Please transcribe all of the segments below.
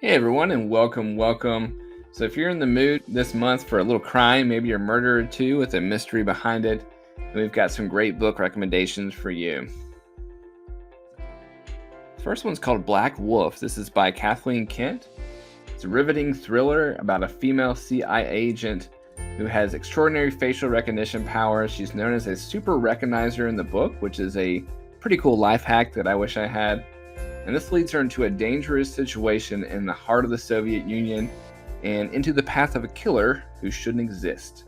Hey everyone, and welcome. So, if you're in the mood this month for a little crime, maybe a murder or two with a mystery behind it, we've got some great book recommendations for you. First one's called Black Wolf. This is by Kathleen Kent. It's a riveting thriller about a female CIA agent who has extraordinary facial recognition powers. She's known as a super recognizer in the book, which is a pretty cool life hack that I wish I had. And this leads her into a dangerous situation in the heart of the Soviet Union and into the path of a killer who shouldn't exist.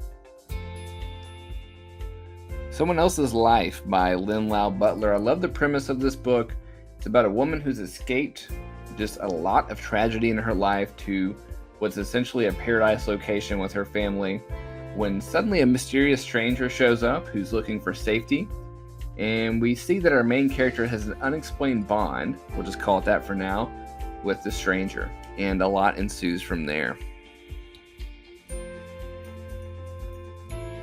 Someone Else's Life by Lynn Lau Butler. I love the premise of this book. It's about a woman who's escaped just a lot of tragedy in her life to what's essentially a paradise location with her family when suddenly a mysterious stranger shows up who's looking for safety. And we see that our main character has an unexplained bond, we'll just call it that for now, with the stranger. And a lot ensues from there.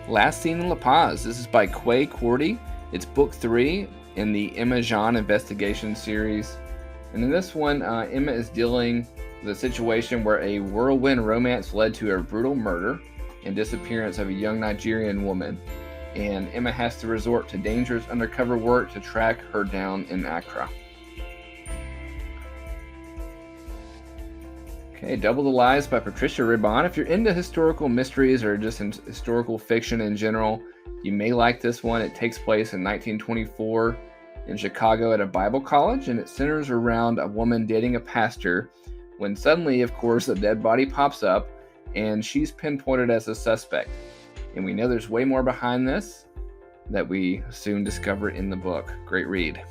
Last Seen in La Paz. This is by Quay Cordy. It's book 3 in the Emma Jean investigation series. And in this one, Emma is dealing with a situation where a whirlwind romance led to a brutal murder and disappearance of a young Nigerian woman. And Emma has to resort to dangerous undercover work to track her down in Accra. Okay, Double the Lies by Patricia Ribon. If you're into historical mysteries or just in historical fiction in general, you may like this one. It takes place in 1924 in Chicago at a Bible college, and it centers around a woman dating a pastor when suddenly, of course, a dead body pops up and she's pinpointed as a suspect. And we know there's way more behind this that we soon discover in the book. Great read.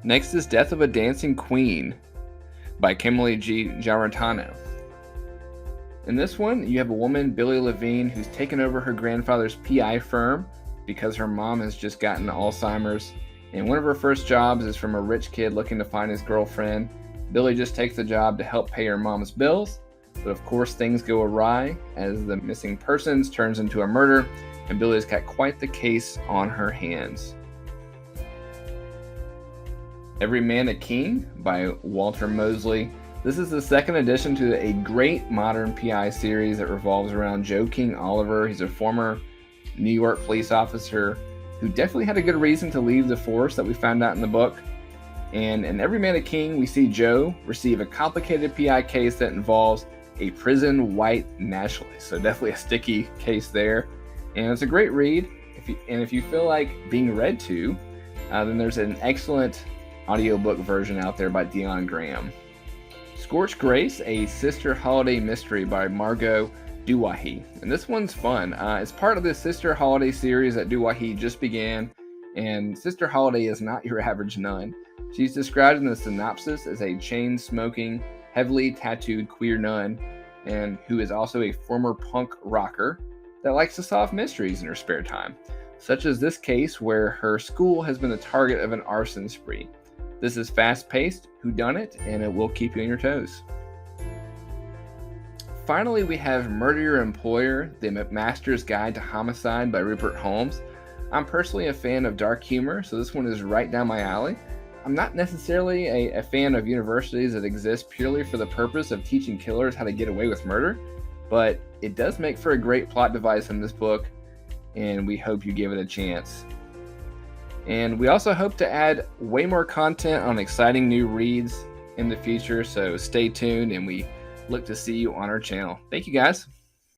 Next is Death of a Dancing Queen by Kimberly G. Giarratano. In this one, you have a woman, Billie Levine, who's taken over her grandfather's PI firm because her mom has just gotten Alzheimer's. And one of her first jobs is from a rich kid looking to find his girlfriend. Billie just takes the job to help pay her mom's bills. But of course, things go awry as the missing persons turns into a murder, and Billie's got quite the case on her hands. Every Man a King by Walter Mosley. This is the second addition to a great modern PI series that revolves around Joe King Oliver. He's a former New York police officer who definitely had a good reason to leave the force that we found out in the book. And in Every Man a King, we see Joe receive a complicated PI case that involves a prison white nationalist. So definitely a sticky case there. And it's a great read. If you feel like being read to, then there's an excellent audiobook version out there by Dion Graham. Scorched Grace, a Sister Holiday mystery by Margot Duwahi. And this one's fun. It's part of the Sister Holiday series that Duwahi just began. And Sister Holiday is not your average nun. She's described in the synopsis as a chain-smoking, heavily tattooed queer nun, and who is also a former punk rocker that likes to solve mysteries in her spare time, such as this case where her school has been the target of an arson spree. This is fast-paced, whodunit, and it will keep you on your toes. Finally, we have Murder Your Employer, The McMaster's Guide to Homicide by Rupert Holmes. I'm personally a fan of dark humor, so this one is right down my alley. I'm not necessarily a fan of universities that exist purely for the purpose of teaching killers how to get away with murder, but it does make for a great plot device in this book, and we hope you give it a chance. And we also hope to add way more content on exciting new reads in the future, so stay tuned, and we look to see you on our channel. Thank you, guys.